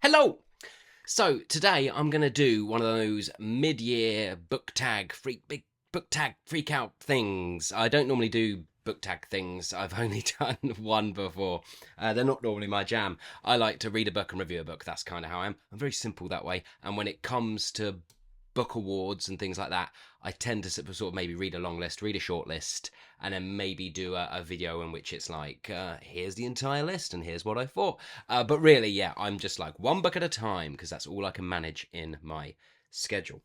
Hello! So today I'm going to do one of those mid-year big book tag freak out things. I don't normally do book tag things. I've only done one before. They're not normally my jam. I like to read a book and review a book. That's kind of how I am. I'm very simple that way. And when it comes to book awards and things like that, I tend to sort of maybe read a long list, read a short list, and then maybe do a video in which it's like, here's the entire list and here's what I thought. But really, yeah, I'm just like one book at a time because that's all I can manage in my schedule.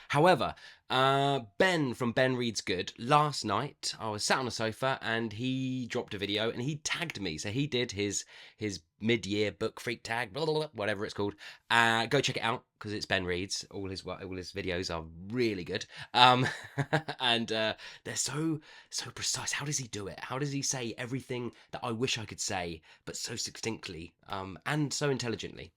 However, Ben from Ben Reads Good, last night I was sat on a sofa and he dropped a video and he tagged me. So he did his mid-year book freak tag, blah, blah, blah, whatever it's called. Go check it out because it's Ben Reads. All his videos are really good. And they're so precise. How does he do it? How does he say everything that I wish I could say, but so succinctly and so intelligently?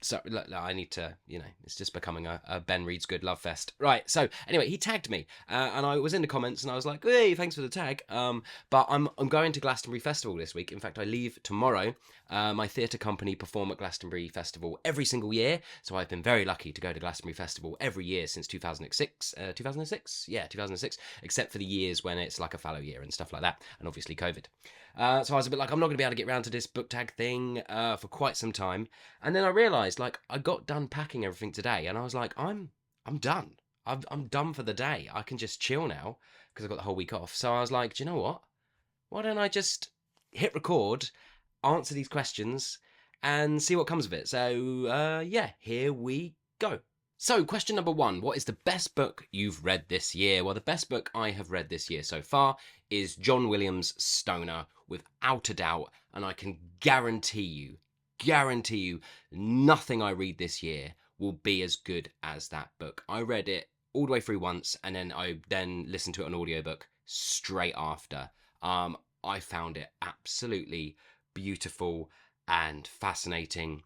So look, I need to, it's just becoming a Ben Reads Good love fest. Right, so anyway, he tagged me and I was in the comments and I was like, hey, thanks for the tag. But I'm going to Glastonbury Festival this week. In fact, I leave tomorrow. My theatre company perform at Glastonbury Festival every single year. So I've been very lucky to go to Glastonbury Festival every year since 2006. 2006? Yeah, 2006. Except for the years when it's like a fallow year and stuff like that. And obviously COVID. So I was a bit like, I'm not going to be able to get around to this book tag thing for quite some time. And then I realised, like, I got done packing everything today, and I was like, I'm done. I'm done for the day. I can just chill now because I've got the whole week off. So I was like, do you know what? Why don't I just hit record, answer these questions, and see what comes of it? So yeah, here we go. So, question number one, what is the best book you've read this year? Well, the best book I have read this year so far is John Williams' Stoner, without a doubt, and I can guarantee you, nothing I read this year will be as good as that book. I read it all the way through once, and then I listened to it on audiobook straight after. I found it absolutely beautiful and fascinating.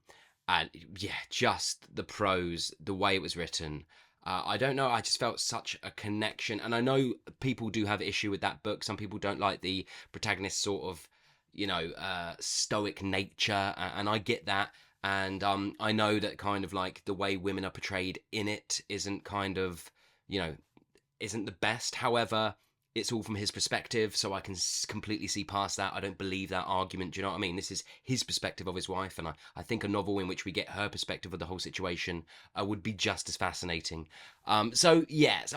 And yeah, just the prose, the way it was written. I don't know. I just felt such a connection. And I know people do have issue with that book. Some people don't like the protagonist sort of, stoic nature. And I get that. And I know that kind of like the way women are portrayed in it isn't kind of, isn't the best. However, it's all from his perspective, so I can completely see past that. I don't believe that argument. Do you know what I mean? This is his perspective of his wife, and I think a novel in which we get her perspective of the whole situation would be just as fascinating. So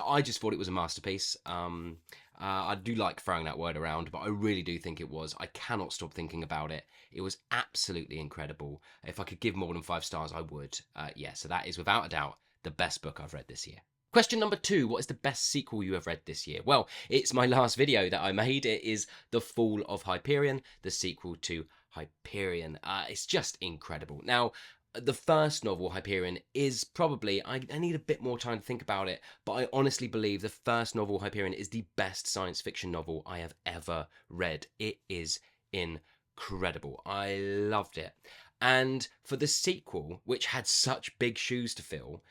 I just thought it was a masterpiece. I do like throwing that word around, but I really do think it was. I cannot stop thinking about it. It was absolutely incredible. If I could give more than 5 stars, I would. So that is without a doubt the best book I've read this year. Question number 2, what is the best sequel you have read this year? Well, it's my last video that I made. It is The Fall of Hyperion, the sequel to Hyperion. It's just incredible. Now, the first novel, Hyperion, is probably, I need a bit more time to think about it, but I honestly believe the first novel, Hyperion, is the best science fiction novel I have ever read. It is incredible. I loved it. And for the sequel, which had such big shoes to fill,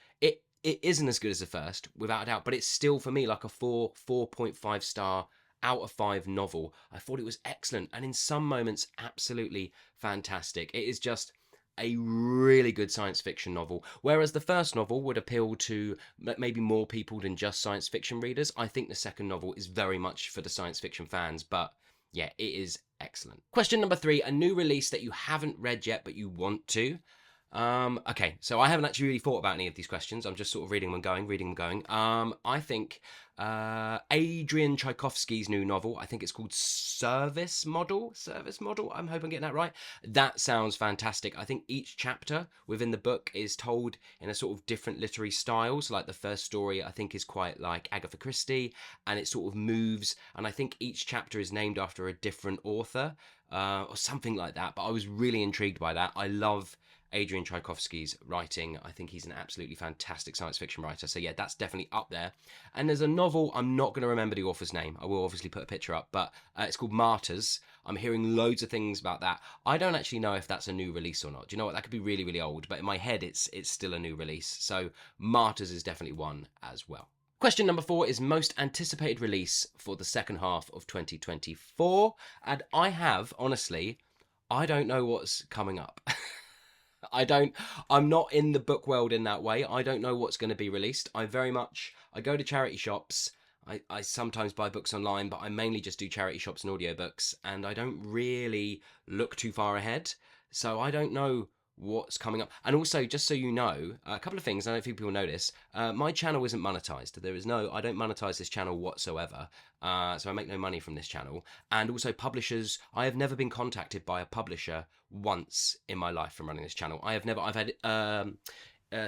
it isn't as good as the first, without a doubt, but it's still, for me, like a 4.5 star out of 5 novel. I thought it was excellent, and in some moments, absolutely fantastic. It is just a really good science fiction novel, whereas the first novel would appeal to maybe more people than just science fiction readers. I think the second novel is very much for the science fiction fans, but yeah, it is excellent. Question number 3, a new release that you haven't read yet, but you want to. Okay, so I haven't actually really thought about any of these questions. I'm just sort of reading them going. I think Adrian Tchaikovsky's new novel, I think it's called Service Model. I'm hoping I'm getting that right. That sounds fantastic. I think each chapter within the book is told in a sort of different literary style. So like the first story, I think, is quite like Agatha Christie, and it sort of moves, and I think each chapter is named after a different author, or something like that. But I was really intrigued by that. I love Adrian Tchaikovsky's writing. I think he's an absolutely fantastic science fiction writer. So yeah, that's definitely up there. And there's a novel, I'm not going to remember the author's name. I will obviously put a picture up, but it's called Martyrs. I'm hearing loads of things about that. I don't actually know if that's a new release or not. Do you know what? That could be really, really old, but in my head, it's still a new release. So Martyrs is definitely one as well. Question number 4 is most anticipated release for the second half of 2024. And I have, honestly, I don't know what's coming up. I'm not in the book world in that way. I don't know what's going to be released. I go to charity shops. I sometimes buy books online, but I mainly just do charity shops and audiobooks, and I don't really look too far ahead. So I don't know what's coming up. And also, just so you know, a couple of things, I don't think people notice, my channel isn't monetized. I don't monetize this channel whatsoever. So I make no money from this channel. And also publishers, I have never been contacted by a publisher once in my life from running this channel. I've had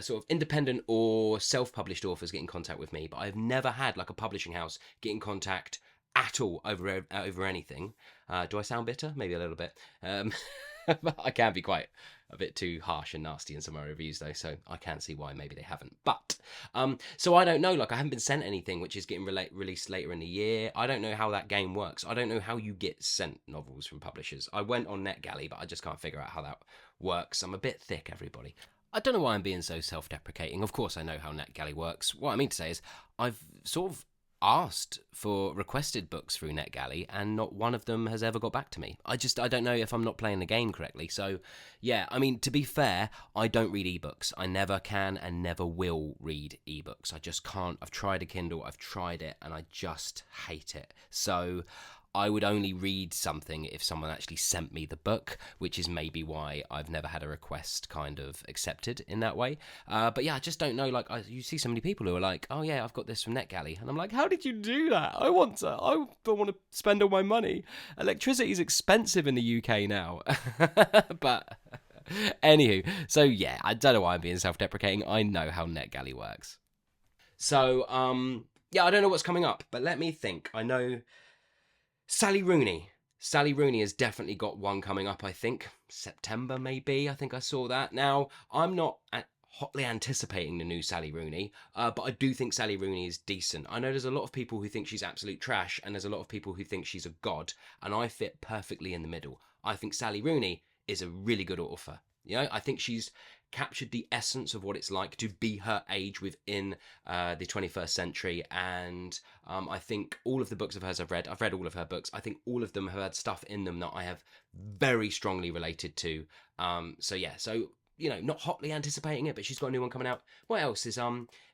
sort of independent or self-published authors get in contact with me, but I've never had like a publishing house get in contact at all over anything. Do I sound bitter? Maybe a little bit. I can be quite a bit too harsh and nasty in some of my reviews though, so I can see why maybe they haven't. But so I don't know, like I haven't been sent anything which is getting released later in the year. I don't know how that game works. I don't know how you get sent novels from publishers. I went on NetGalley, but I just can't figure out how that works. I'm a bit thick, everybody. I don't know why I'm being so self-deprecating. Of course I know how NetGalley works. What I mean to say is I've sort of asked for requested books through NetGalley and not one of them has ever got back to me. I don't know if I'm not playing the game correctly. So yeah, I mean, to be fair, I don't read ebooks. I never can and never will read ebooks. I just can't. I've tried a Kindle, I've tried it and I just hate it. So I would only read something if someone actually sent me the book, which is maybe why I've never had a request kind of accepted in that way. But yeah, I just don't know. Like, you see so many people who are like, "Oh yeah, I've got this from NetGalley," and I'm like, "How did you do that? I don't want to spend all my money. Electricity is expensive in the UK now." But anywho, so yeah, I don't know why I'm being self-deprecating. I know how NetGalley works. So yeah, I don't know what's coming up, but let me think. I know. Sally Rooney. Sally Rooney has definitely got one coming up, I think. September, maybe. I think I saw that. Now, I'm not hotly anticipating the new Sally Rooney, but I do think Sally Rooney is decent. I know there's a lot of people who think she's absolute trash, and there's a lot of people who think she's a god, and I fit perfectly in the middle. I think Sally Rooney is a really good author. You know, I think she's captured the essence of what it's like to be her age within the 21st century. And I think all of the books of hers I've read all of her books. I think all of them have had stuff in them that I have very strongly related to. So yeah, so you know, not hotly anticipating it, but she's got a new one coming out. What else is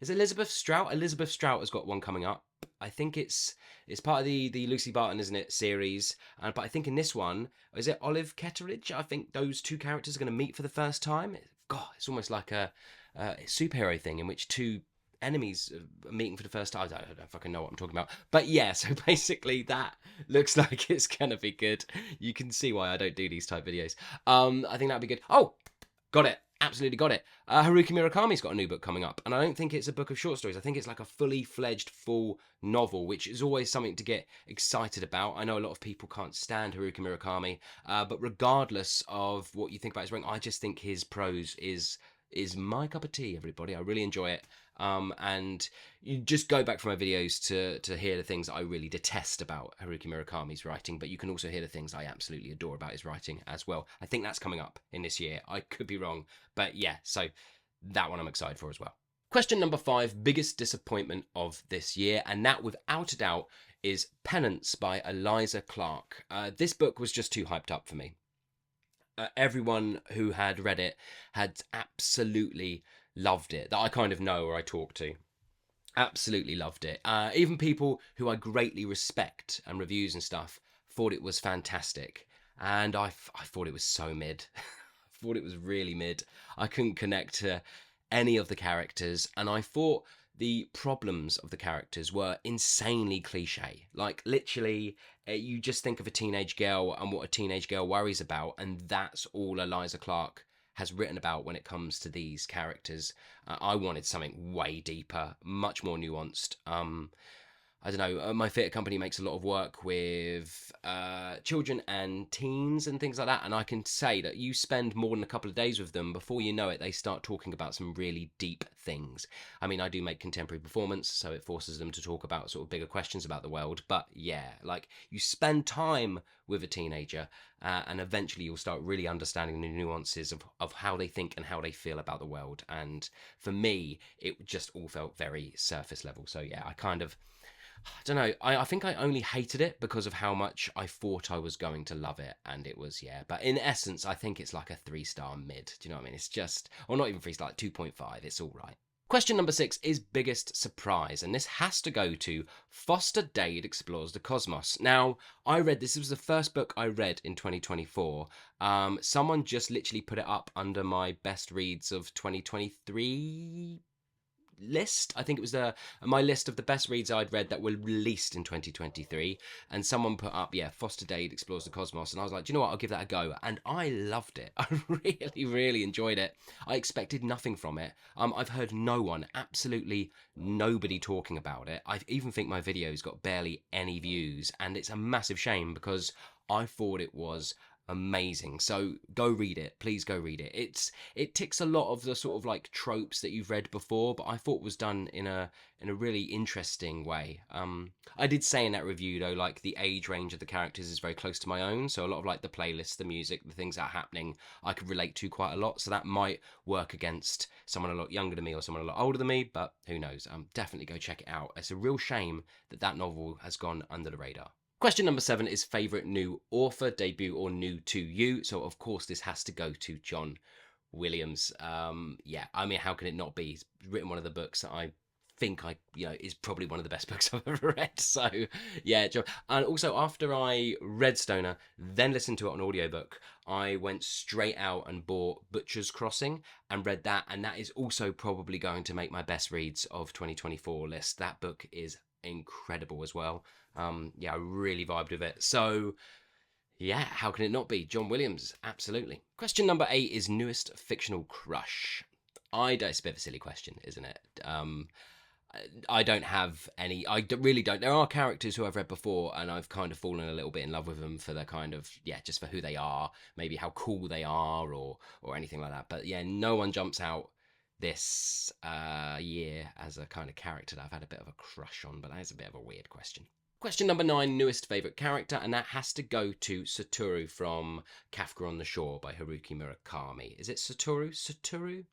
Elizabeth Stout? Elizabeth Stout has got one coming up. I think it's part of the Lucy Barton, isn't it, series? But I think in this one, is it Olive Ketteridge? I think those two characters are going to meet for the first time. God, it's almost like a superhero thing in which two enemies are meeting for the first time. I don't fucking know what I'm talking about. But yeah, so basically that looks like it's going to be good. You can see why I don't do these type videos. I think that'd be good. Oh, got it. Absolutely got it. Haruki Murakami's got a new book coming up, and I don't think it's a book of short stories. I think it's like a fully fledged full novel, which is always something to get excited about. I know a lot of people can't stand Haruki Murakami, but regardless of what you think about his writing, I just think his prose is my cup of tea, everybody. I really enjoy it. And you just go back from my videos to hear the things I really detest about Haruki Murakami's writing, but you can also hear the things I absolutely adore about his writing as well. I think that's coming up in this year. I could be wrong, but yeah, so that one I'm excited for as well. Question number 5, biggest disappointment of this year, and that without a doubt is Penance by Eliza Clark. This book was just too hyped up for me. Everyone who had read it had absolutely loved it, that I kind of know or I talk to. Absolutely loved it. Even people who I greatly respect and reviews and stuff thought it was fantastic. And I thought it was so mid. I thought it was really mid. I couldn't connect to any of the characters, and I thought the problems of the characters were insanely cliche. Like, literally, you just think of a teenage girl and what a teenage girl worries about, and that's all Eliza Clark has written about when it comes to these characters. I wanted something way deeper, much more nuanced. I don't know, my theatre company makes a lot of work with children and teens and things like that, and I can say that you spend more than a couple of days with them, before you know it, they start talking about some really deep things. I mean, I do make contemporary performance, so it forces them to talk about sort of bigger questions about the world, but yeah, like, you spend time with a teenager, and eventually you'll start really understanding the nuances of how they think and how they feel about the world, and for me, it just all felt very surface level, so yeah, I don't know. I think I only hated it because of how much I thought I was going to love it, and it was, yeah. But in essence, I think it's like a 3-star mid. Do you know what I mean? It's just, or not even 3-star, like 2.5. It's all right. Question number 6 is biggest surprise, and this has to go to Foster Dade Explores the Cosmos. Now, I read this was the first book I read in 2024. Someone just literally put it up under my best reads of 2023 list. I think it was my list of the best reads I'd read that were released in 2023, and someone put up, yeah, Foster Dade Explores the Cosmos, and I was like, do you know what, I'll give that a go, and I loved it. I really enjoyed it. I expected nothing from it. I've heard absolutely nobody talking about it. I even think my video's got barely any views, and it's a massive shame because I thought it was amazing. So go read it, please go read it. It ticks a lot of the sort of like tropes that you've read before, but I thought was done in a really interesting way. I did say in that review though, like the age range of the characters is very close to my own, so a lot of like the playlists, the music, the things that are happening I could relate to quite a lot, so that might work against someone a lot younger than me or someone a lot older than me, but who knows. Definitely go check it out. It's a real shame that novel has gone under the radar. Question number 7 is favourite new author, debut, or new to you. So, of course, this has to go to John Williams. Yeah, I mean, how can it not be? He's written one of the books that I think is probably one of the best books I've ever read. So, yeah, John. And also, after I read Stoner, then listened to it on audiobook, I went straight out and bought Butcher's Crossing and read that. And that is also probably going to make my best reads of 2024 list. That book is incredible as well. Yeah, I really vibed with it. So, yeah, how can it not be? John Williams, absolutely. Question number 8 is newest fictional crush. It's a bit of a silly question, isn't it? I don't have any. Really don't. There are characters who I've read before, and I've kind of fallen a little bit in love with them for their kind of, yeah, just for who they are, maybe how cool they are, or anything like that. But yeah, no one jumps out this year as a kind of character that I've had a bit of a crush on, but that is a bit of a weird question. Question number 9, newest favourite character, and that has to go to Satoru from Kafka on the Shore by Haruki Murakami. Is it Satoru? Satoru?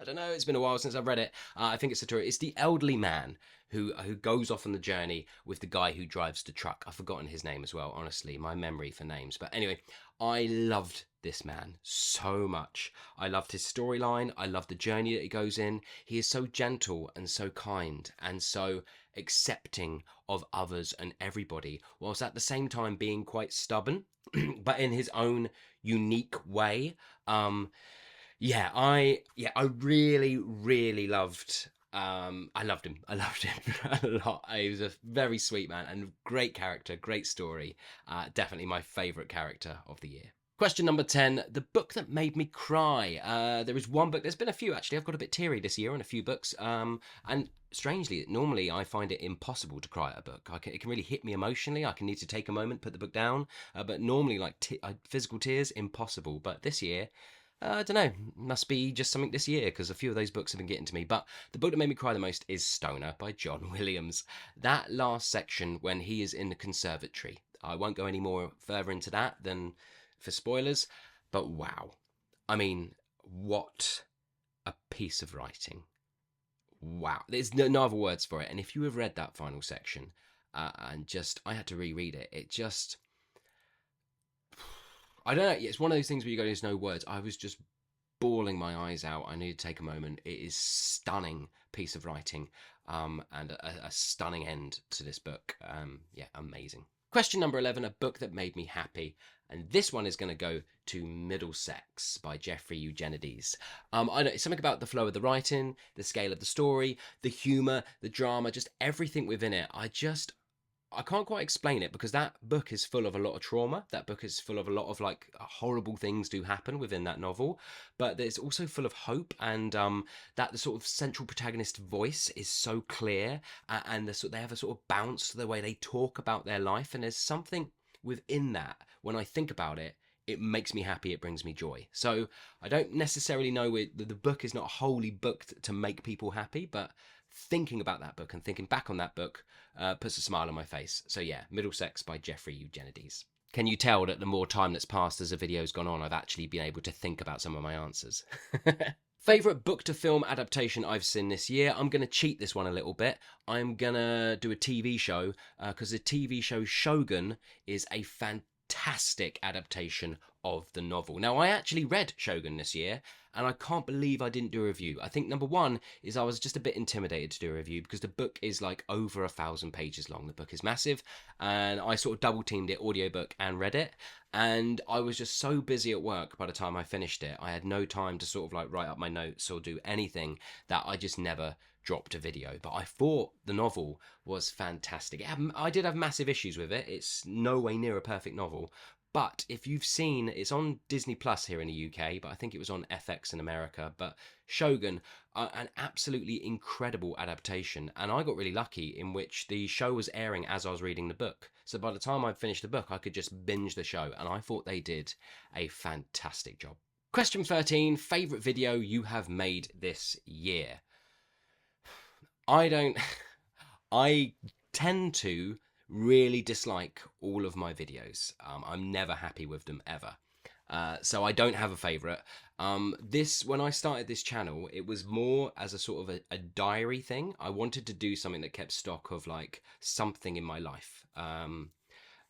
I don't know, it's been a while since I've read it. I think it's Satoru. It's the elderly man who goes off on the journey with the guy who drives the truck. I've forgotten his name as well, honestly, my memory for names. But anyway, I loved this man so much. I loved his storyline. I loved the journey that he goes in. He is so gentle and so kind and so accepting of others and everybody, whilst at the same time being quite stubborn, but in his own unique way. I really loved. I loved him. I loved him a lot. He was a very sweet man and great character, great story. Definitely my favourite character of the year. Question number 10, the book that made me cry. There is one book, there's been a few actually, I've got a bit teary this year on a few books, and strangely, normally I find it impossible to cry at a book. It can really hit me emotionally, I can need to take a moment, put the book down, but normally like physical tears, impossible. But this year, I don't know, must be just something this year, because a few of those books have been getting to me. But the book that made me cry the most is Stoner by John Williams. That last section when he is in the conservatory, I won't go any more further into that than for spoilers, but wow. I mean, what a piece of writing. Wow. There's no other words for it. And if you have read that final section, and I had to reread it, it just, I don't know, it's one of those things where you go, there's no words. I was just bawling my eyes out. I need to take a moment. It is stunning piece of writing, and a stunning end to this book. Yeah, amazing. Question number 11, a book that made me happy. And this one is going to go to Middlesex by Jeffrey Eugenides. I know it's something about the flow of the writing, the scale of the story, the humour, the drama, just everything within it. I can't quite explain it, because that book is full of a lot of trauma. That book is full of a lot of like horrible things do happen within that novel, but it's also full of hope, and that the sort of central protagonist voice is so clear, and they have a sort of bounce to the way they talk about their life, and there's something within that. When I think about it, it makes me happy, it brings me joy. So I don't necessarily know the book is not wholly booked to make people happy, but thinking about that book and thinking back on that book puts a smile on my face. So yeah, Middlesex by Jeffrey Eugenides. Can you tell that the more time that's passed as the video's gone on, I've actually been able to think about some of my answers? Favourite book to film adaptation I've seen this year? I'm going to cheat this one a little bit. I'm going to do a TV show because the TV show Shogun is a fantastic adaptation of the novel. Now, I actually read Shogun this year and I can't believe I didn't do a review. I think number one is I was just a bit intimidated to do a review because the book is like over 1,000 pages long. The book is massive and I sort of double teamed it, audiobook and read it. And I was just so busy at work by the time I finished it. I had no time to sort of like write up my notes or do anything, that I just never dropped a video. But I thought the novel was fantastic. I did have massive issues with it. It's no way near a perfect novel. But if you've seen, it's on Disney Plus here in the UK, but I think it was on FX in America. But Shogun, an absolutely incredible adaptation. And I got really lucky in which the show was airing as I was reading the book. So by the time I'd finished the book, I could just binge the show. And I thought they did a fantastic job. Question 13, favourite video you have made this year? I tend to really dislike all of my videos. I'm never happy with them ever. So I don't have a favourite. When I started this channel, it was more as a sort of a diary thing. I wanted to do something that kept stock of like something in my life.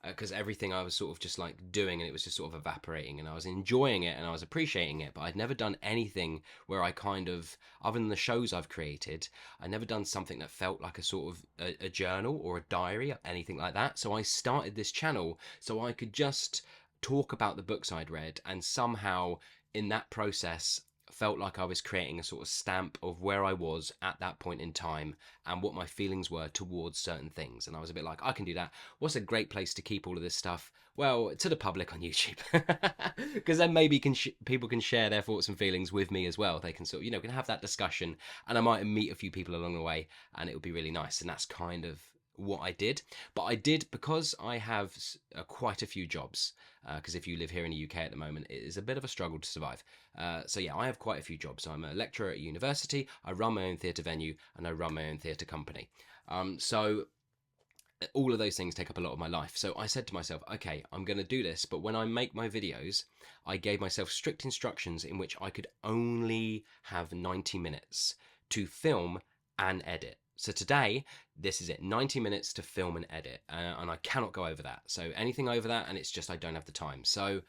Because everything I was sort of just like doing and it was just sort of evaporating and I was enjoying it and I was appreciating it, but I'd never done anything where I kind of, other than the shows I've created, I'd never done something that felt like a sort of a journal or a diary, anything like that. So I started this channel so I could just talk about the books I'd read, and somehow in that process felt like I was creating a sort of stamp of where I was at that point in time and what my feelings were towards certain things. And I was a bit like, I can do that. What's a great place to keep all of this stuff? Well, to the public on YouTube, because then maybe people can share their thoughts and feelings with me as well. They can sort of, can have that discussion, and I might meet a few people along the way, and it would be really nice. And that's kind of what I did. But I did, because I have quite a few jobs, because if you live here in the UK at the moment, it is a bit of a struggle to survive. So yeah, I have quite a few jobs. So I'm a lecturer at university, I run my own theatre venue, and I run my own theatre company. So all of those things take up a lot of my life. So I said to myself, okay, I'm going to do this, but when I make my videos, I gave myself strict instructions in which I could only have 90 minutes to film and edit. So today, this is it, 90 minutes to film and edit, and I cannot go over that. So anything over that, and it's just I don't have the time. So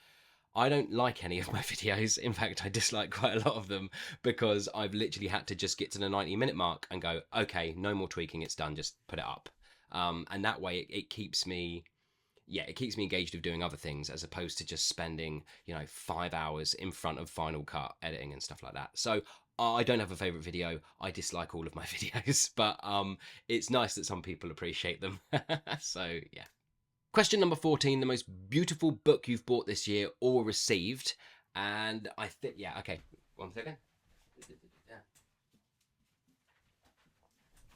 I don't like any of my videos. In fact, I dislike quite a lot of them because I've literally had to just get to the 90-minute mark and go, okay, no more tweaking, it's done, just put it up. And that way it keeps me, it keeps me engaged with doing other things as opposed to just spending, 5 hours in front of Final Cut editing and stuff like that. So I don't have a favourite video. I dislike all of my videos, but it's nice that some people appreciate them. So, yeah. Question number 14, the most beautiful book you've bought this year or received. And I think, okay, 1 second.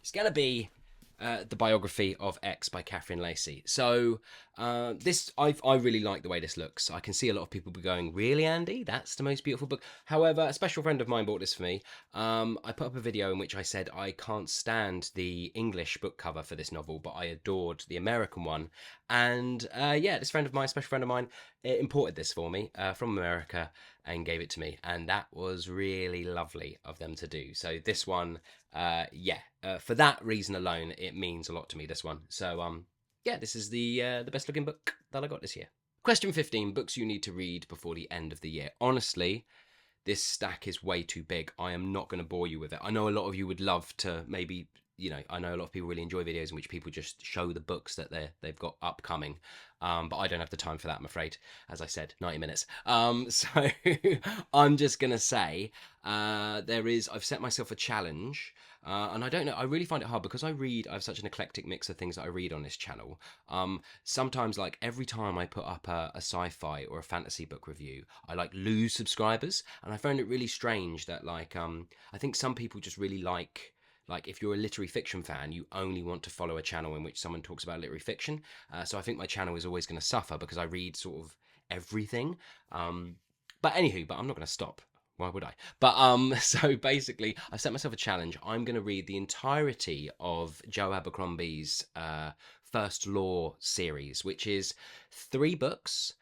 It's going to be the biography of X by Catherine Lacey. So this, I really like the way this looks. I can see a lot of people be going, really, Andy? That's the most beautiful book. However, a special friend of mine bought this for me. I put up a video in which I said I can't stand the English book cover for this novel, but I adored the American one. And this friend of mine, special friend of mine, imported this for me from America and gave it to me. And that was really lovely of them to do. So this one, for that reason alone, it means a lot to me, this one. So, this is the best looking book that I got this year. Question 15, books you need to read before the end of the year. Honestly, this stack is way too big. I am not going to bore you with it. I know a lot of you would love to maybe, I know a lot of people really enjoy videos in which people just show the books that they've got upcoming. But I don't have the time for that, I'm afraid. As I said, 90 minutes. So I'm just going to say I've set myself a challenge. And I don't know, I really find it hard because I have such an eclectic mix of things that I read on this channel. Sometimes, like, every time I put up a sci-fi or a fantasy book review, I lose subscribers. And I find it really strange that I think some people just really like if you're a literary fiction fan, you only want to follow a channel in which someone talks about literary fiction. So I think my channel is always going to suffer because I read sort of everything. But I'm not going to stop. Why would I? But so basically, I set myself a challenge. I'm going to read the entirety of Joe Abercrombie's First Law series, which is 3 books.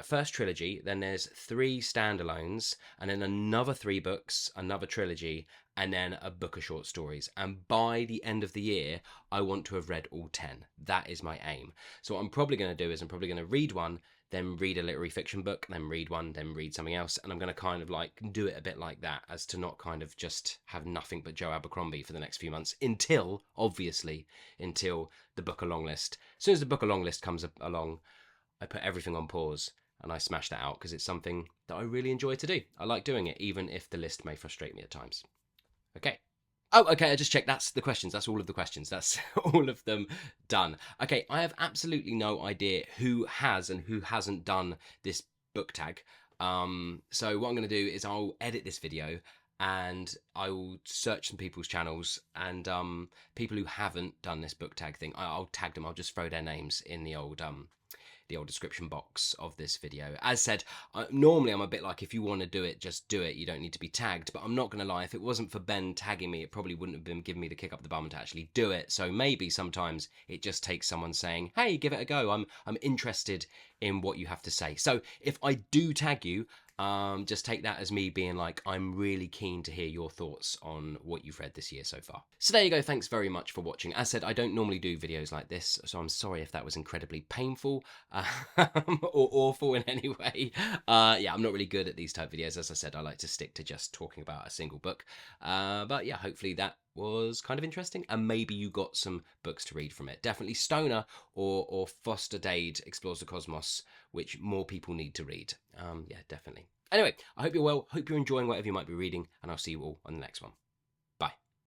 First trilogy, then there's 3 standalones, and then another 3 books, another trilogy, and then a book of short stories. And by the end of the year, I want to have read all 10. That is my aim. So what I'm probably going to do is I'm probably going to read one, then read a literary fiction book, then read one, then read something else. And I'm going to kind of like do it a bit like that, as to not kind of just have nothing but Joe Abercrombie for the next few months until, obviously, until the book of long list. As soon as the book of long list comes along, I put everything on pause and I smash that out, because it's something that I really enjoy to do. I like doing it, even if the list may frustrate me at times. Okay. Oh, okay, I just checked. That's the questions. That's all of the questions. That's all of them done. Okay, I have absolutely no idea who has and who hasn't done this book tag. So what I'm going to do is I'll edit this video and I will search some people's channels, and people who haven't done this book tag thing, I'll tag them. I'll just throw their names in the old description box of this video. As said, normally I'm a bit like, if you want to do it, just do it. You don't need to be tagged. But I'm not going to lie, if it wasn't for Ben tagging me, it probably wouldn't have been giving me the kick up the bum to actually do it. So maybe sometimes it just takes someone saying, hey, give it a go. I'm interested in what you have to say. So if I do tag you, just take that as me being like, I'm really keen to hear your thoughts on what you've read this year so far. So there you go. Thanks very much for watching. As said, I don't normally do videos like this, so I'm sorry if that was incredibly painful or awful in any way. Yeah, I'm not really good at these type videos. As I said, I like to stick to just talking about a single book. But yeah, hopefully that was kind of interesting, and maybe you got some books to read from it. Definitely Stoner or Foster Dade Explores the Cosmos, which more people need to read. Yeah, definitely. Anyway, I hope you're well, hope you're enjoying whatever you might be reading, and I'll see you all on the next one.